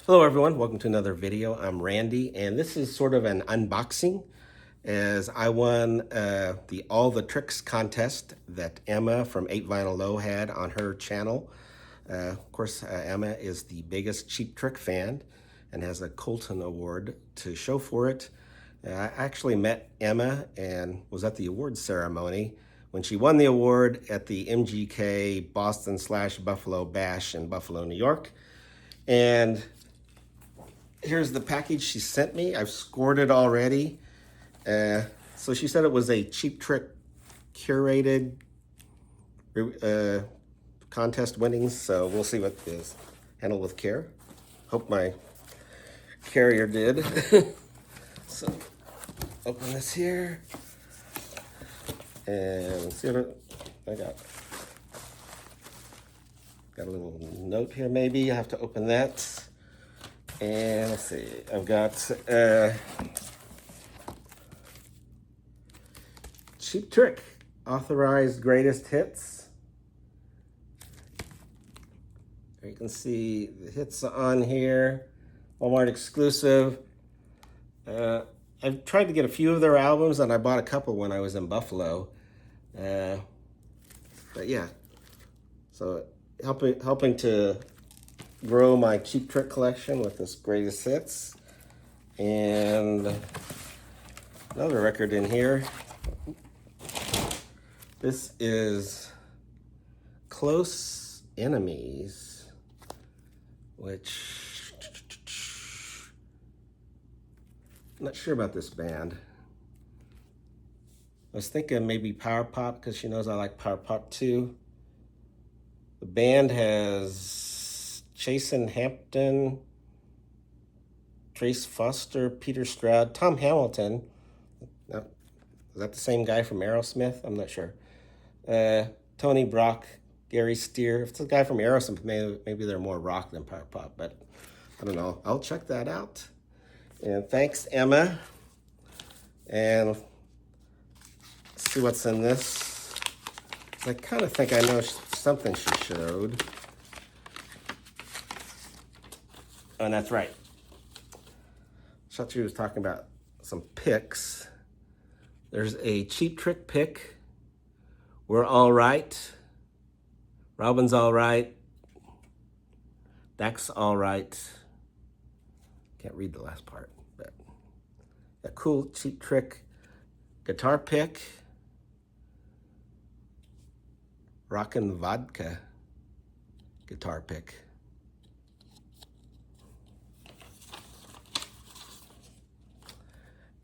Hello everyone, welcome to another video. I'm Randy, and this is sort of an unboxing as I won the All the Tricks contest that Emma from 8 Vinyl Low had on her channel. Of course, Emma is the biggest Cheap Trick fan and has a Colton Award to show for it. I actually met Emma and was at the awards ceremony when she won the award at the MGK Boston/Buffalo Bash in Buffalo, New York. And here's the package she sent me. I've scored it already. So she said it was a Cheap Trick curated contest winnings. So we'll see what is handled with care. Hope my carrier did. So open this here and see what I got. Got a little note here maybe. I have to open that. And let's see, I've got Cheap Trick, authorized greatest hits. You can see the hits on here, Walmart exclusive. I've tried to get a few of their albums, and I bought a couple when I was in Buffalo. But yeah, so helping to grow my Cheap Trick collection with this greatest hits. And another record in here. This is Close Enemies, which I'm not sure about this band. I was thinking maybe Power Pop because she knows I like Power Pop too. The band has Jason Hampton, Trace Foster, Peter Stroud, Tom Hamilton. Is that the same guy from Aerosmith? I'm not sure. Tony Brock, Gary Steer. If it's a guy from Aerosmith, maybe they're more rock than power pop, but I don't know. I'll check that out. And thanks, Emma. And let's see what's in this. I kind of think I know something she showed. Oh, and that's right. She was talking about some picks. There's a Cheap Trick pick. We're All Right. Robin's All Right. That's All Right. Can't read the last part, but a cool Cheap Trick guitar pick. Rockin' Vodka guitar pick.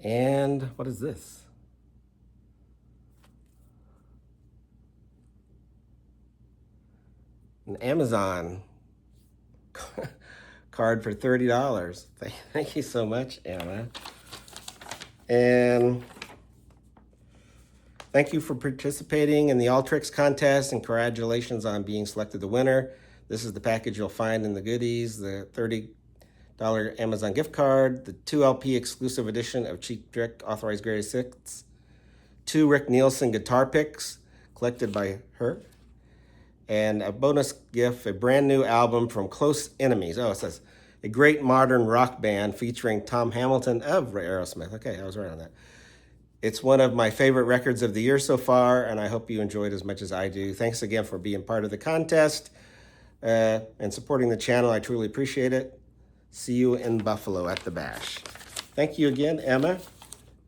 And what is this? An Amazon card for $30. Thank you so much, Emma. And thank you for participating in the All Tricks contest, and congratulations on being selected the winner. This is the package you'll find in the goodies: the $30 Amazon gift card, the 2 LP exclusive edition of Cheap Trick Authorized Greatest Hits, 2 Rick Nielsen guitar picks collected by her, and a bonus gift, a brand new album from Close Enemies. Oh, it says a great modern rock band featuring Tom Hamilton of Aerosmith. Okay, I was right on that. It's one of my favorite records of the year so far, and I hope you enjoyed as much as I do. Thanks again for being part of the contest and supporting the channel. I truly appreciate it. See you in Buffalo at the Bash. Thank you again, Emma.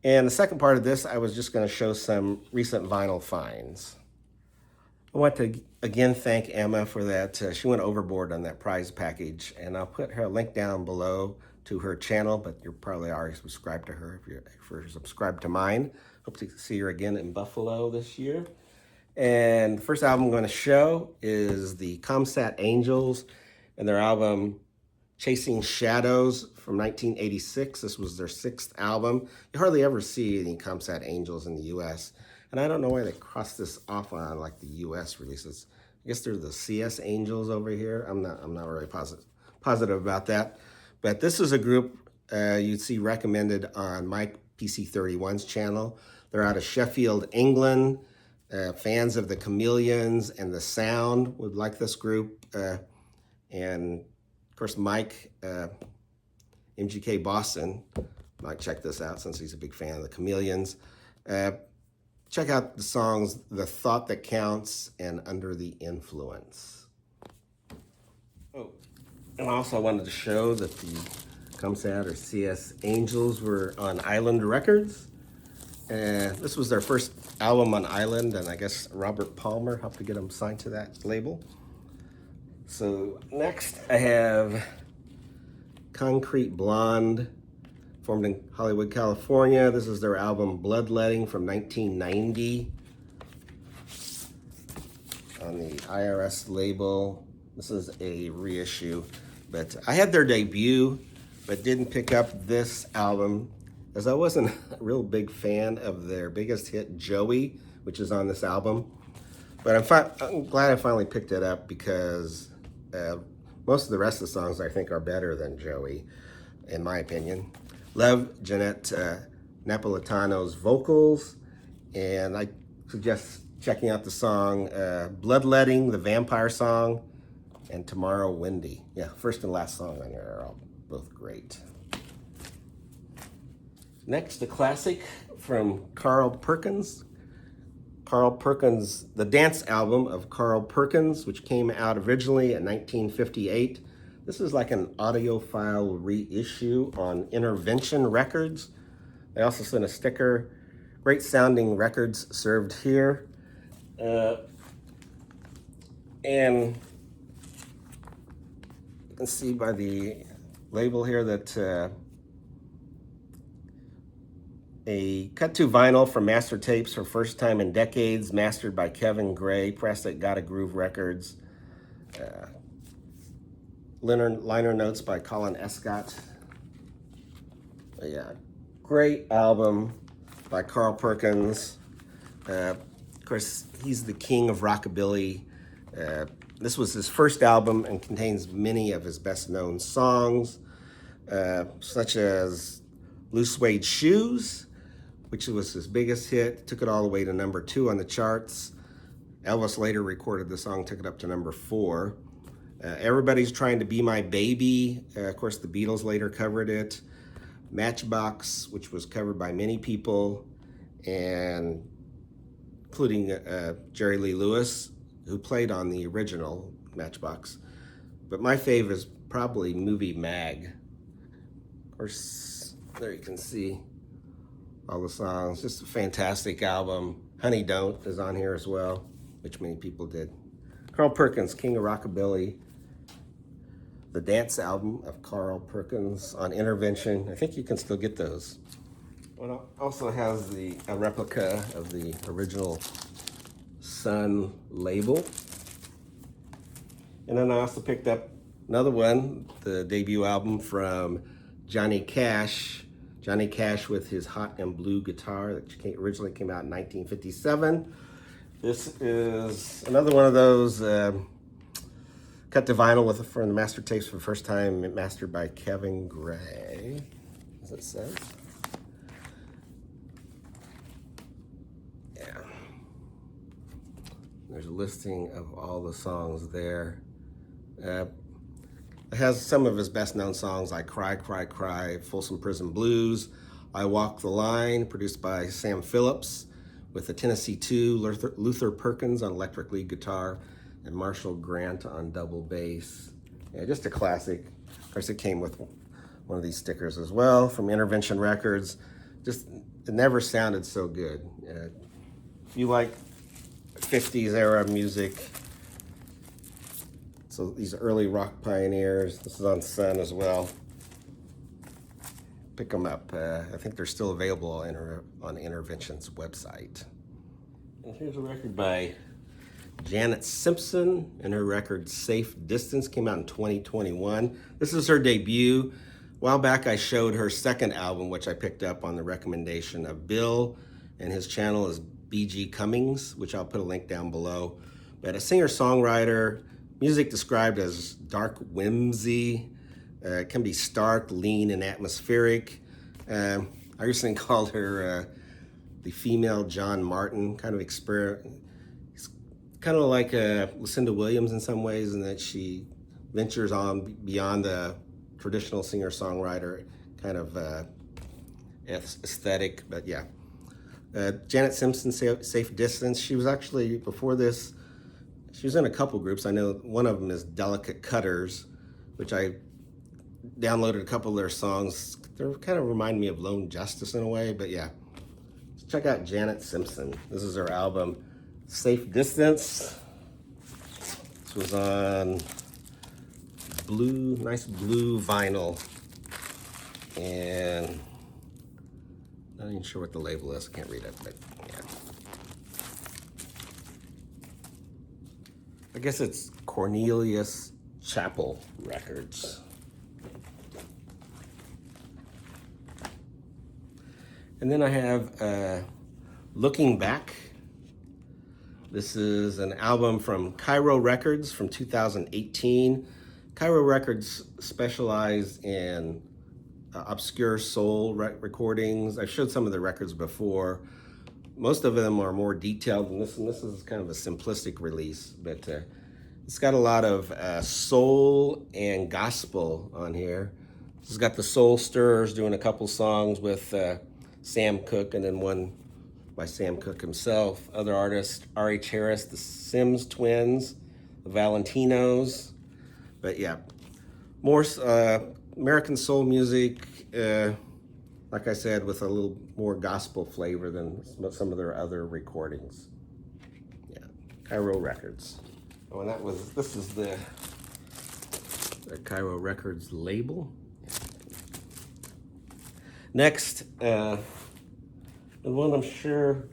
And the second part of this, I was just going to show some recent vinyl finds. I want to again thank Emma for that. She went overboard on that prize package, and I'll put her link down below to her channel, but you're probably already subscribed to her if you're subscribed to mine. Hope to see her again in Buffalo this year. And the first album I'm going to show is the Comsat Angels and their album Chasing Shadows from 1986. This was their 6th album. You hardly ever see any Comsat Angels in the US. And I don't know why they crossed this off on like the US releases. I guess they're the CS Angels over here. I'm not really positive about that. But this is a group you'd see recommended on Mike PC31's channel. They're out of Sheffield, England. Fans of the Chameleons and the Sound would like this group. And Of course, Mike, MGK Boston, might check this out since he's a big fan of the Chameleons. Check out the songs The Thought That Counts and Under the Influence. Oh, and also I wanted to show that the CumSat or CS Angels were on Island Records. This was their first album on Island, and I guess Robert Palmer helped to get them signed to that label. So next I have Concrete Blonde, formed in Hollywood, California. This is their album Bloodletting from 1990 on the IRS label. This is a reissue, but I had their debut, but didn't pick up this album as I wasn't a real big fan of their biggest hit, Joey, which is on this album. But I'm glad I finally picked it up because most of the rest of the songs I think are better than Joey, in my opinion. Love Jeanette Napolitano's vocals, and I suggest checking out the song Bloodletting, the vampire song, and Tomorrow Windy. Yeah, first and last song on here are all both great. Next, a classic from Carl Perkins. Carl Perkins, the dance album of Carl Perkins, which came out originally in 1958. This is like an audiophile reissue on Intervention Records. They also sent a sticker. Great sounding records served here. And you can see by the label here that a cut to vinyl from Master Tapes for first time in decades, mastered by Kevin Gray, pressed at Gotta Groove Records. Liner notes by Colin Escott. Yeah, great album by Carl Perkins. Of course, he's the king of rockabilly. This was his first album and contains many of his best known songs, such as Blue Suede Shoes, which was his biggest hit, took it all the way to number 2 on the charts. Elvis later recorded the song, took it up to number 4. Everybody's Trying to Be My Baby. Of course, the Beatles later covered it. Matchbox, which was covered by many people, and including Jerry Lee Lewis, who played on the original Matchbox. But my fave is probably Movie Mag. Of course, there you can see all the songs. Just a fantastic album. Honey Don't is on here as well, which many people did. Carl Perkins, King of Rockabilly. The dance album of Carl Perkins on Intervention. I think you can still get those. It also has a replica of the original Sun label. And then I also picked up another one, the debut album from Johnny Cash. Johnny Cash with his Hot and Blue guitar that originally came out in 1957. This is another one of those cut to vinyl from the Master Tapes for the first time, mastered by Kevin Gray, as it says. Yeah. There's a listing of all the songs there. It has some of his best known songs like Cry, Cry, Cry, Folsom Prison Blues, I Walk the Line, produced by Sam Phillips, with the Tennessee 2, Luther Perkins on electric lead guitar, and Marshall Grant on double bass. Yeah, just a classic. Of course, it came with one of these stickers as well from Intervention Records. Just, it never sounded so good. If you like 50s era music, so these early rock pioneers, this is on Sun as well. Pick them up. I think they're still available on Intervention's website. And here's a record by Janet Simpson, and her record Safe Distance came out in 2021. This is her debut. A while back I showed her second album, which I picked up on the recommendation of Bill, and his channel is BG Cummings, which I'll put a link down below. But a singer-songwriter, music described as dark whimsy. It can be stark, lean, and atmospheric. I recently called her the female John Martin, kind of kind of like Lucinda Williams in some ways, in that she ventures on beyond the traditional singer-songwriter kind of aesthetic, but yeah. Janet Simpson, Safe Distance. She was actually, before this, she was in a couple groups. I know one of them is Delicate Cutters, which I downloaded a couple of their songs. They kind of remind me of Lone Justice in a way, but yeah. Check out Janet Simpson. This is her album, Safe Distance. This was on blue, nice blue vinyl. And not even sure what the label is. I can't read it, but yeah. I guess it's Cornelius Chapel Records. And then I have Looking Back. This is an album from Cairo Records from 2018. Cairo Records specialize in obscure soul recordings. I've showed some of the records before. Most of them are more detailed than this, and this is kind of a simplistic release, but it's got a lot of soul and gospel on here. It's got the Soul Stirrers doing a couple songs with Sam Cooke, and then one by Sam Cooke himself. Other artists, R.H. Harris, the Sims Twins, the Valentinos. But yeah, more American soul music, like I said, with a little more gospel flavor than some of their other recordings. Yeah, Cairo Records. Oh, and this is the Cairo Records label. Next, and one I'm sure,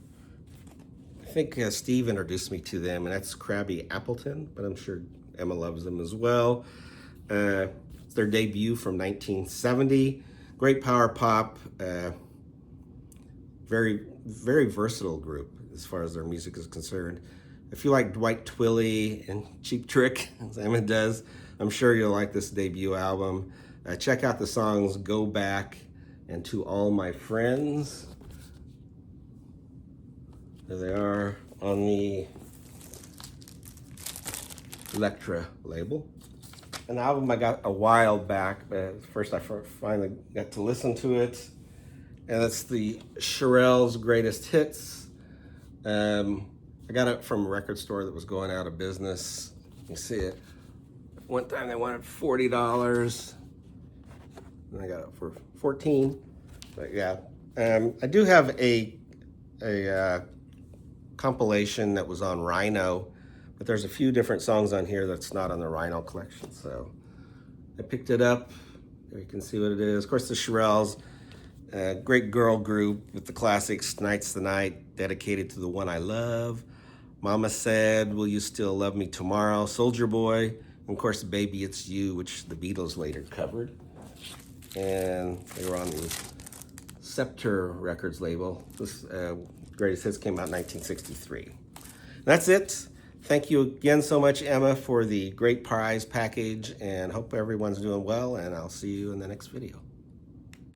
I think Steve introduced me to them, and that's Krabby Appleton, but I'm sure Emma loves them as well. It's their debut from 1970. Great power pop, very, very versatile group as far as their music is concerned. If you like Dwight Twilley and Cheap Trick, as Emma does, I'm sure you'll like this debut album. Check out the songs Go Back and To All My Friends. There they are on the Elektra label. An album I got a while back, but first I finally got to listen to it. And it's the Shirelles Greatest Hits. I got it from a record store that was going out of business. You see it. One time they wanted $40, and I got it for $14. But yeah, I do have a compilation that was on Rhino, but there's a few different songs on here that's not on the Rhino collection. So I picked it up. You can see what it is. Of course, the Shirelles, great girl group with the classics. Tonight's the Night, dedicated to the one I love. Mama Said, Will You Still Love Me Tomorrow? Soldier Boy, and of course, Baby It's You, which the Beatles later covered. And they were on the Scepter Records label. This Greatest Hits came out in 1963. That's it. Thank you again so much, Emma, for the great prize package, and hope everyone's doing well, and I'll see you in the next video.